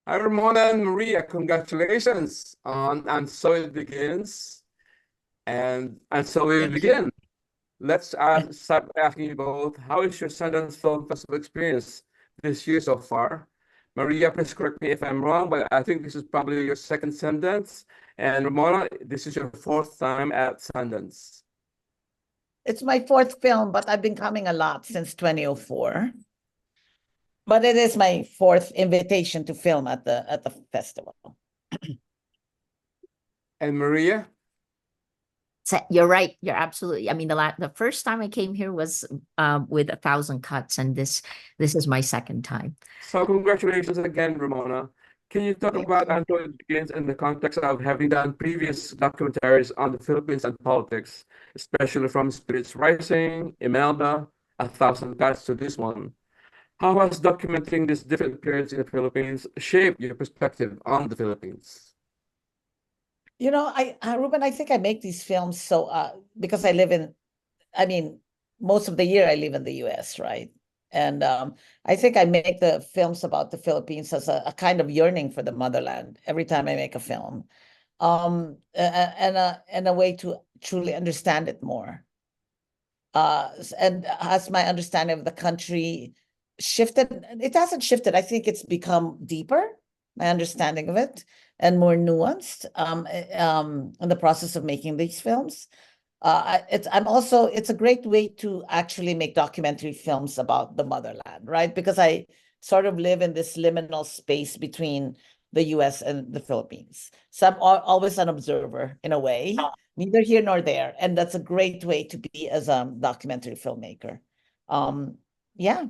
Hi, Ramona and Maria. Congratulations on And So It Begins. And so we Thank you. begin. Start by asking you both, how is your Sundance Film Festival experience this year so far? Maria, please correct me if I'm wrong, but I think this is probably your second Sundance. And Ramona, this is your fourth time at Sundance. It's my fourth film, but I've been coming a lot since 2004. But it is my fourth invitation to film at the festival. And Maria? So you're right. You're absolutely. I mean, the first time I came here was with 1,000 Cuts, and this is my second time. So congratulations again, Ramona. Can you talk about And So It Begins in the context of having done previous documentaries on the Philippines and politics, especially from Spirits Rising, Imelda, 1,000 Cuts to this one? How has documenting this different periods in the Philippines shaped your perspective on the Philippines? You know, Ruben, I think I make these films because I mean, most of the year I live in the US, right? And I think I make the films about the Philippines as a kind of yearning for the motherland every time I make a film, and a way to truly understand it more. And has my understanding of the country shifted? It hasn't shifted. I think it's become deeper, my understanding of it, and more nuanced in the process of making these films. It's a great way to actually make documentary films about the motherland, right? Because I sort of live in this liminal space between the US and the Philippines. So I'm always an observer in a way, neither here nor there. And that's a great way to be as a documentary filmmaker. Yeah.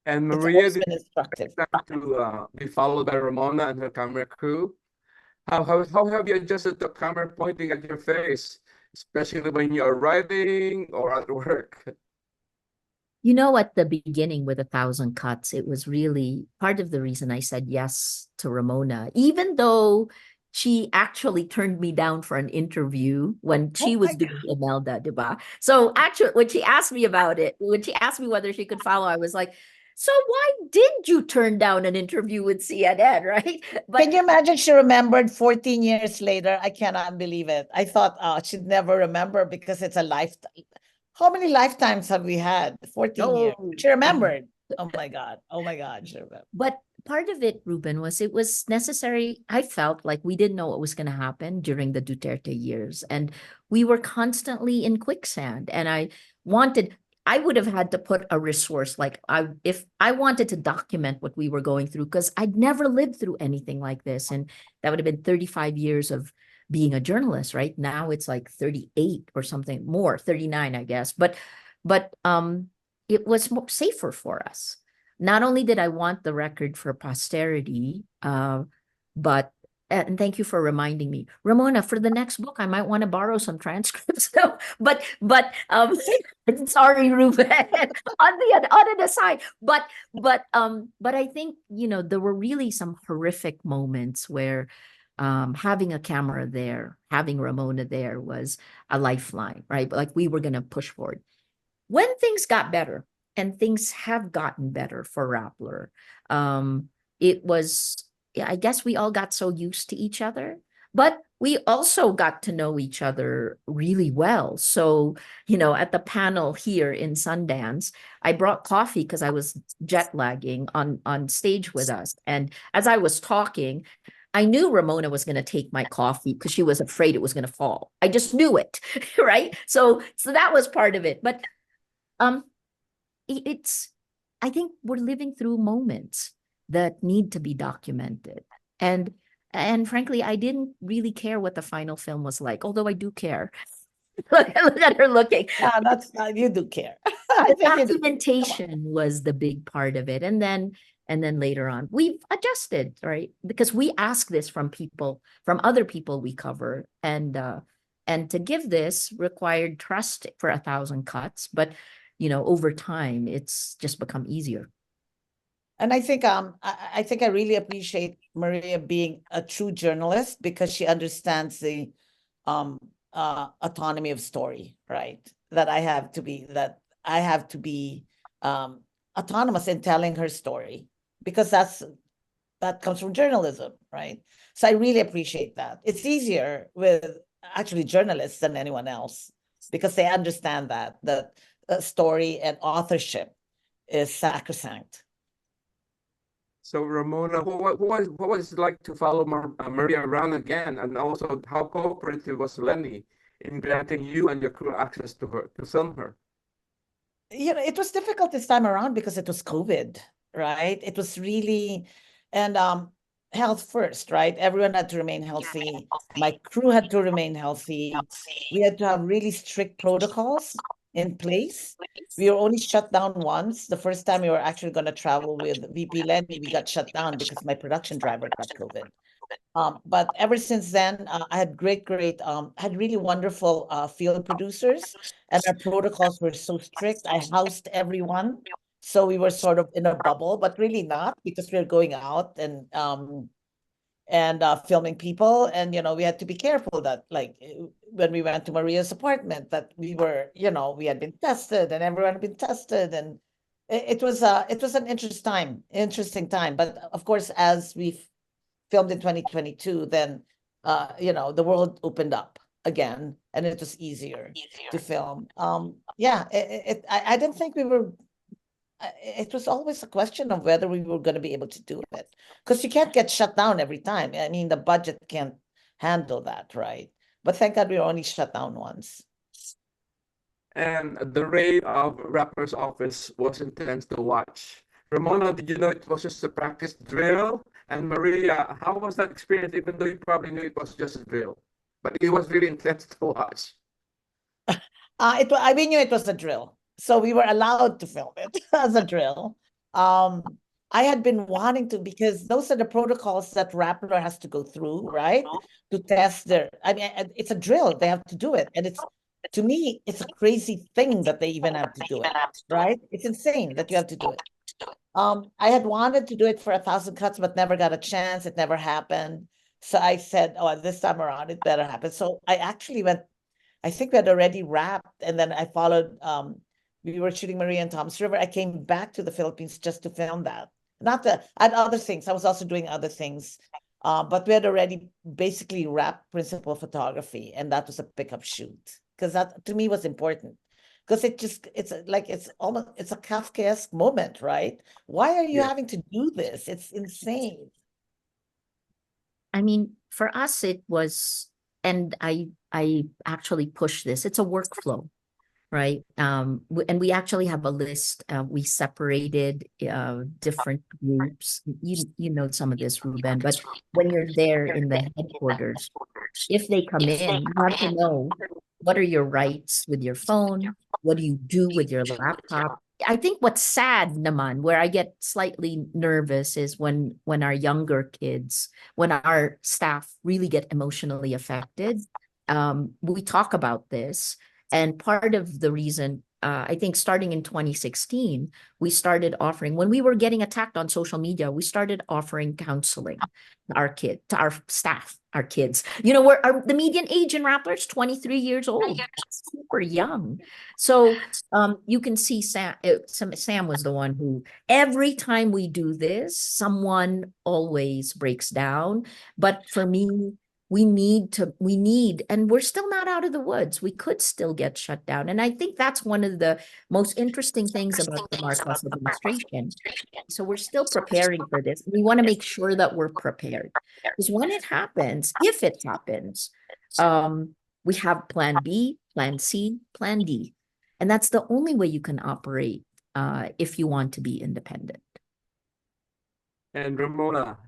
And It's Maria, always did been instructive. you expect to be followed by Ramona and her camera crew? How have you adjusted to camera pointing at your face, especially when you are writing or at work? You know, at the beginning with 1,000 Cuts, it was really part of the reason I said yes to Ramona, even though she actually turned me down for an interview when she was doing Imelda, diba? So actually, when she asked me about it, when she asked me whether she could follow, I was like, so why did you turn down an interview with CNN, right? But can you imagine she remembered 14 years later? I cannot believe it. I thought, she'd never remember because it's a lifetime. How many lifetimes have we had? 14 years. She remembered. Oh my God. Oh my God. She remembered. But part of it, Ruben, was it was necessary. I felt like we didn't know what was going to happen during the Duterte years. And we were constantly in quicksand. And I would have had to put a resource if I wanted to document what we were going through, because I'd never lived through anything like this. And that would have been 35 years of being a journalist, right? Now it's like 38 or something more, 39, I guess. But it was more safer for us. Not only did I want the record for posterity, but and thank you for reminding me, Ramona, for the next book, I might want to borrow some transcripts. So, but sorry, Ruben, on an aside, but I think, there were really some horrific moments where having a camera there, having Ramona there was a lifeline, right? Like we were going to push forward. When things got better, and things have gotten better for Rappler, it was, I guess we all got so used to each other, but we also got to know each other really well. So, at the panel here in Sundance, I brought coffee because I was jet lagging on stage with us. And as I was talking, I knew Ramona was going to take my coffee because she was afraid it was going to fall. I just knew it, right? So that was part of it. But I think we're living through moments that need to be documented. And frankly, I didn't really care what the final film was like, although I do care. Look at her looking. That's you do care. The documentation was the big part of it. And then later on, we've adjusted, right? Because we ask this from other people we cover. And to give this required trust for 1,000 Cuts. But over time, it's just become easier. And I think I really appreciate Maria being a true journalist because she understands the autonomy of story, right? That I have to be autonomous in telling her story, because that's that comes from journalism, right? So I really appreciate that. It's easier with actually journalists than anyone else because they understand that story and authorship is sacrosanct. So Ramona, what was it like to follow Maria around again, and also how cooperative was Lenny in granting you and your crew access to her to film her? You know, it was difficult this time around because it was COVID, right? It was really, and health first, right? Everyone had to remain healthy. My crew had to remain healthy. We had to have really strict protocols in place. We were only shut down once. The first time we were actually going to travel with VP Lenny, we got shut down because my production driver got COVID. But ever since then, I had had really wonderful field producers, and our protocols were so strict. I housed everyone, so we were sort of in a bubble, but really not because we were going out and filming people, and we had to be careful that like when we went to Maria's apartment, that we were we had been tested, and everyone had been tested, and it was an interesting time. But of course, as we filmed in 2022, then the world opened up again, and it was easier to film. Yeah, I didn't think we were. It was always a question of whether we were going to be able to do it, because you can't get shut down every time. I mean, the budget can't handle that, right? But thank God we were only shut down once. And the raid of Rappler's office was intense to watch. Ramona, did you know it was just a practice drill? And Maria, how was that experience, even though you probably knew it was just a drill? But it was really intense to watch. We knew it was a drill, so we were allowed to film it as a drill. I had been wanting to, because those are the protocols that Rappler has to go through, right? To test I mean, it's a drill. They have to do it, and to me, it's a crazy thing that they even have to do it, right? It's insane that you have to do it. I had wanted to do it for 1,000 Cuts, but never got a chance. It never happened. So I said, oh, this time around, it better happen. So I actually went, I think we had already wrapped, and then I followed, we were shooting Maria and Tom's River. I came back to the Philippines just to film that. I had other things. I was also doing other things. But we had already basically wrapped principal photography, and that was a pickup shoot, because that to me was important. Because it's a Kafkaesque moment, right? Why are you Yeah. having to do this? It's insane. I mean, for us, it was, and I actually push this. It's a workflow, right? And we actually have a list. We separated different groups. You know some of this, Ruben, but when you're there in the headquarters, if they come in, you have to know what are your rights with your phone, what do you do with your laptop. I think what's sad, naman, where I get slightly nervous is when our younger kids, when our staff really get emotionally affected. We talk about this, and part of the reason, I think starting in 2016, we started offering, when we were getting attacked on social media, we started offering counseling to our staff, our kids. The median age in Rappler is 23 years old. That's super young. So you can see Sam was the one who, every time we do this, someone always breaks down. But for me, we need, and we're still not out of the woods. We could still get shut down. And I think that's one of the most interesting things about the Marcos administration. So we're still preparing for this. We want to make sure that we're prepared. Because when it happens, if it happens, we have plan B, plan C, plan D. And that's the only way you can operate if you want to be independent. And Ramona,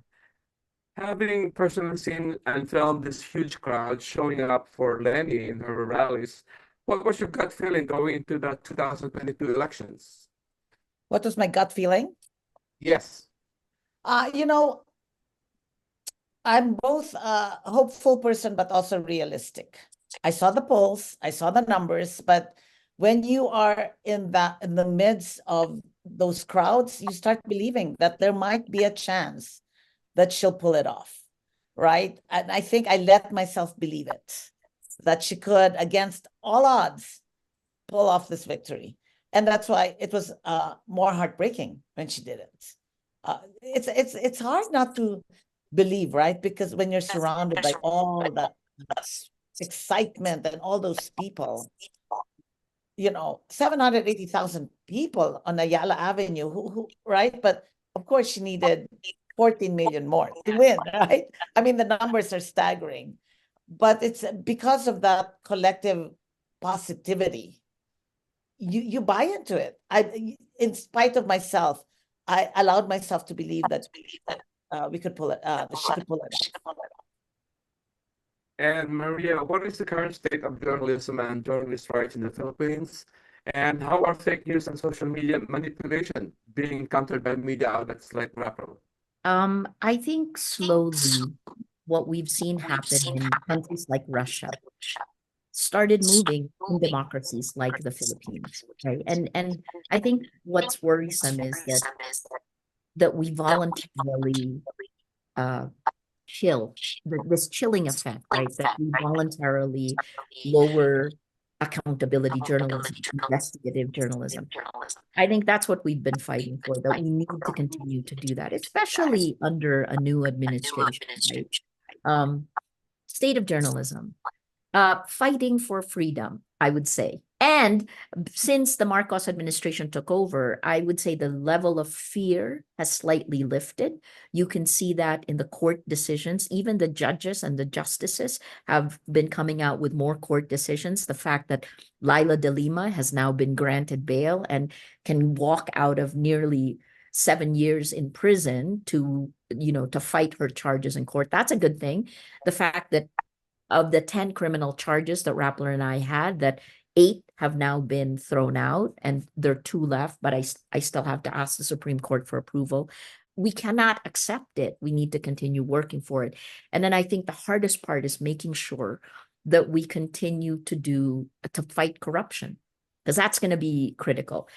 having personally seen and filmed this huge crowd showing up for Lenny in her rallies, what was your gut feeling going into the 2022 elections? What was my gut feeling? Yes. I'm both a hopeful person, but also realistic. I saw the polls, I saw the numbers, but when you are in the midst of those crowds, you start believing that there might be a chance that she'll pull it off, right? And I think I let myself believe it, that she could, against all odds, pull off this victory. And that's why it was more heartbreaking when she did it. it's hard not to believe, right? Because when you're surrounded by all that excitement and all those people, 780,000 people on Ayala Avenue, right? But of course, she needed 14 million more to win, right? I mean, the numbers are staggering, but it's because of that collective positivity. You buy into it. In spite of myself, I allowed myself to believe that we could pull it, that she could pull it off. And Maria, what is the current state of journalism and journalist rights in the Philippines? And how are fake news and social media manipulation being countered by media outlets like Rappler? I think slowly what we've seen happen in countries like Russia started moving in democracies like the Philippines, right? And I think what's worrisome is that we voluntarily uh chill, this chilling effect, right? That we voluntarily lower accountability journalism, investigative journalism. I think that's what we've been fighting for, that we need to continue to do that, especially under a new administration, right? State of journalism, fighting for freedom, I would say. And since the Marcos administration took over, I would say the level of fear has slightly lifted. You can see that in the court decisions. Even the judges and the justices have been coming out with more court decisions. The fact that Laila de Lima has now been granted bail and can walk out of nearly 7 years in prison to fight her charges in court. That's a good thing. The fact that of the 10 criminal charges that Rappler and I had, that 8 have now been thrown out and there are 2 left, but I still have to ask the Supreme Court for approval. We cannot accept it. We need to continue working for it. And then I think the hardest part is making sure that we continue to fight corruption, because that's going to be critical.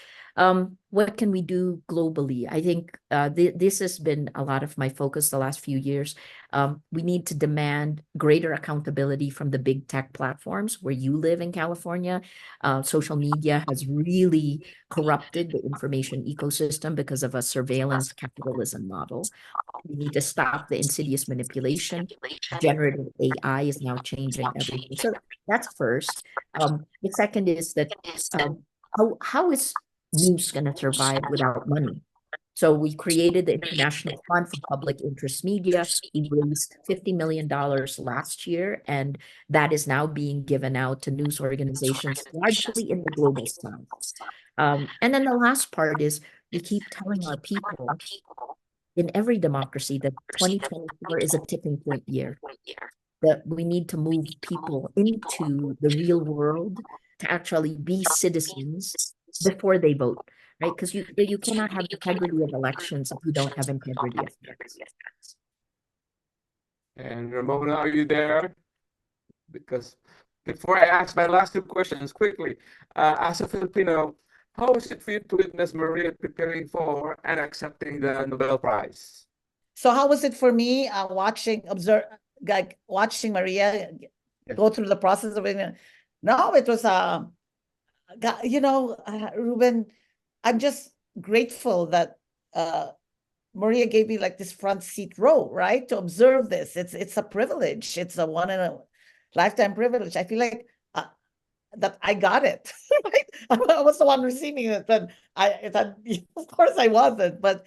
What can we do globally? I think this has been a lot of my focus the last few years. We need to demand greater accountability from the big tech platforms where you live in California. Social media has really corrupted the information ecosystem because of a surveillance capitalism model. We need to stop the insidious manipulation. Generative AI is now changing everything. So that's first. The second is that how is news going to survive without money? So we created the International Fund for Public Interest Media. We raised $50 million last year, and that is now being given out to news organizations, largely in the global south. And then the last part is we keep telling our people in every democracy that 2024 is a tipping point year, that we need to move people into the real world to actually be citizens before they vote, right? Because you cannot have integrity of elections if you don't have integrity of facts. And Ramona, are you there? Because before I ask my last 2 questions quickly, as a Filipino, how is it for you to witness Maria preparing for and accepting the Nobel Prize? So how was it for me watching Maria go through the process of it? No, it was Ruben, I'm just grateful that Maria gave me like this front seat row, right, to observe this. It's a privilege. It's a one in a lifetime privilege. I feel like that I got it. Right? I was the one receiving it, and of course I wasn't, but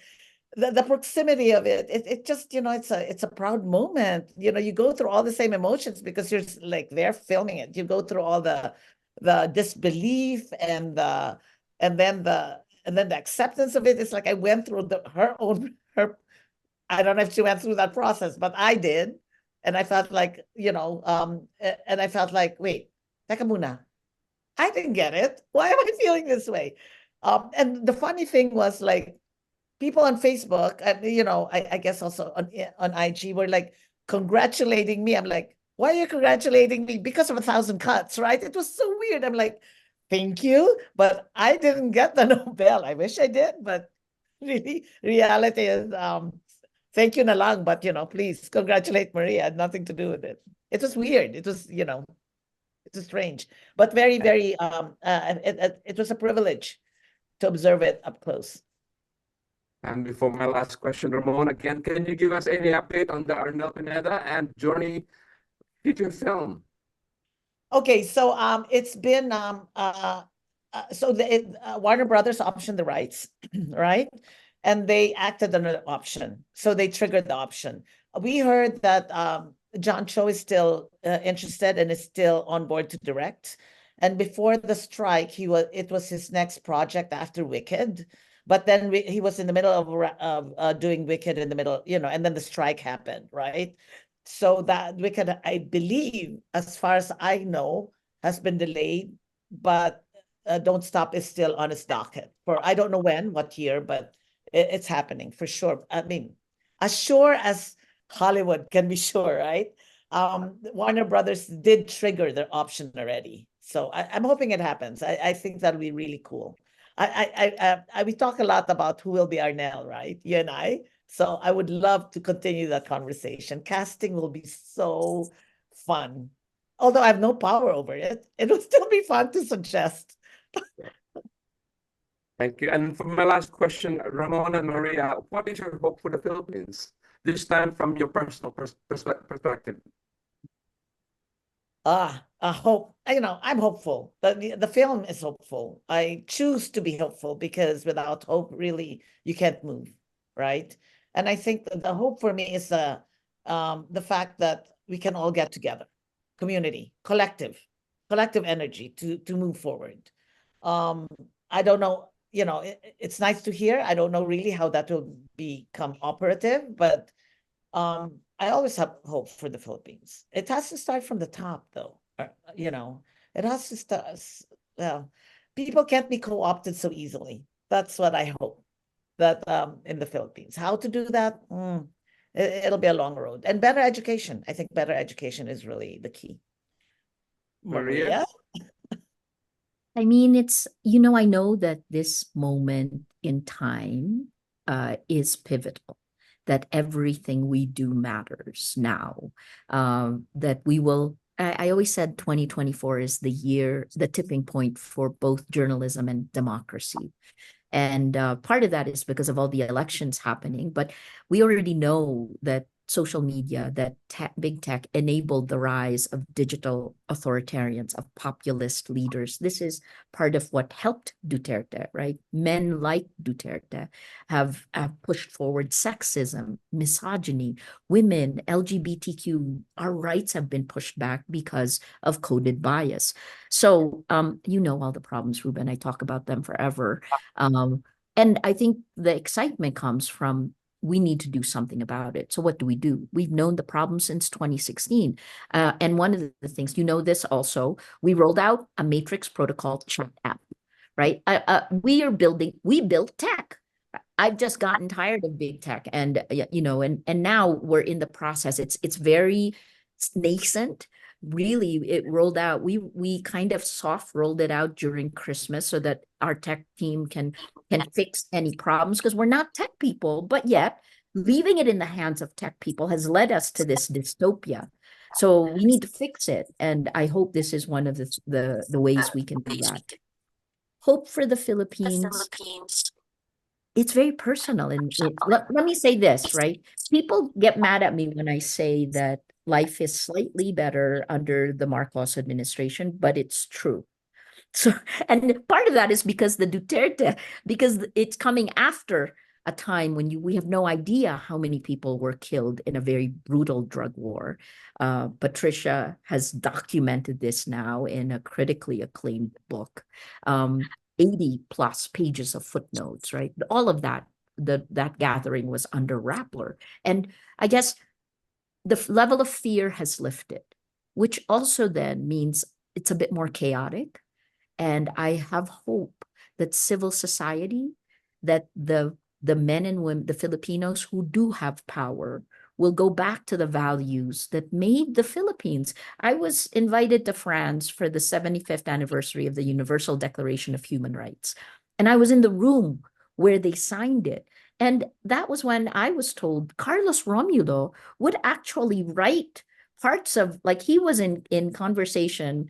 the proximity of it just, it's a proud moment. You go through all the same emotions because you're like they're filming it. You go through all the disbelief and then the acceptance of it. It's like I went through her I don't know if she went through that process, but I did. And I felt like, and I felt like, wait, teka muna, I didn't get it. Why am I feeling this way? And the funny thing was, like, people on Facebook, and I guess also on IG, were like congratulating me. I'm like, why are you congratulating me? Because of 1,000 cuts, right? It was so weird. I'm like, thank you, but I didn't get the Nobel. I wish I did, but really, reality is, thank you na lang, but please congratulate Maria. It had nothing to do with it. It was weird. It was, it was strange, but very, very. It was a privilege to observe it up close. And before my last question, Ramon, again, can you give us any update on the Arnel Pineda and Journey feature film? Okay, so it's been so Warner Brothers optioned the rights, right? And they acted on an option, so they triggered the option. We heard that John Cho is still interested and is still on board to direct. And before the strike, it was his next project after Wicked. But then he was in the middle of doing Wicked in the middle, and then the strike happened, right? So that Wicked, I believe, as far as I know, has been delayed, but Don't Stop is still on its docket for I don't know when, what year, but it's happening for sure. I mean, as sure as Hollywood can be sure, right? Warner Brothers did trigger their option already, so I'm hoping it happens. I think that'll be really cool. We talk a lot about who will be Arnell, right? You and I. So I would love to continue that conversation. Casting will be so fun. Although I have no power over it, it will still be fun to suggest. Thank you. And for my last question, Ramon and Maria, what is your hope for the Philippines? This time from your personal perspective. I hope, I'm hopeful. The film is hopeful. I choose to be hopeful because without hope, really, you can't move, right? And I think the hope for me is the fact that we can all get together, community, collective energy to move forward. I don't know, it's nice to hear. I don't know really how that will become operative, but I always have hope for the Philippines. It has to start from the top, though. It has to start. Well, people can't be co-opted so easily. That's what I hope that in the Philippines. How to do that? It'll be a long road. And better education. I think better education is really the key. Maria? I mean, I know that this moment in time is pivotal, that everything we do matters now, that I always said 2024 is the tipping point for both journalism and democracy. And part of that is because of all the elections happening. But we already know that social media, that big tech enabled the rise of digital authoritarians, of populist leaders. This is part of what helped Duterte, right? Men like Duterte have pushed forward sexism, misogyny, women, LGBTQ. Our rights have been pushed back because of coded bias. So, all the problems, Ruben. I talk about them forever. And I think the excitement comes from we need to do something about it. So what do? We've known the problem since 2016. And one of the things, this also, we rolled out a matrix protocol chat app, right? We built tech. I've just gotten tired of big tech and, and now we're in the process. It's very nascent. Really, it rolled out. We kind of soft rolled it out during Christmas so that our tech team can fix any problems because we're not tech people, but yet leaving it in the hands of tech people has led us to this dystopia. So we need to fix it. And I hope this is one of the ways we can do that. Hope for the Philippines. It's very personal. And let me say this, right? People get mad at me when I say that life is slightly better under the Marcos administration, but it's true. So, and part of that is because because it's coming after a time when we have no idea how many people were killed in a very brutal drug war. Patricia has documented this now in a critically acclaimed book. 80 plus pages of footnotes, right? All of that, that gathering was under Rappler. And I guess the level of fear has lifted, which also then means it's a bit more chaotic. And I have hope that civil society, that the men and women, the Filipinos who do have power, will go back to the values that made the Philippines. I was invited to France for the 75th anniversary of the Universal Declaration of Human Rights. And I was in the room where they signed it. And that was when I was told Carlos Romulo would actually write parts of, like he was in conversation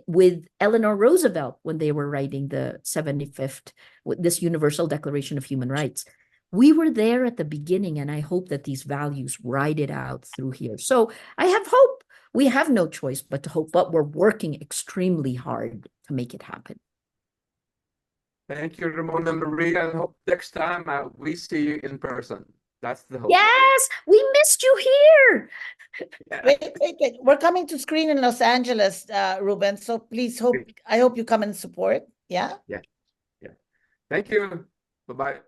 with Eleanor Roosevelt when they were writing the 75th, this Universal Declaration of Human Rights. We were there at the beginning, and I hope that these values ride it out through here. So I have hope. We have no choice but to hope, but we're working extremely hard to make it happen. Thank you, Ramona and Maria. I hope next time we see you in person. That's the hope. Yes, we missed you here. Yeah. Wait. We're coming to screen in Los Angeles, Ruben. So please I hope you come and support. Yeah. Yeah. Thank you. Bye-bye.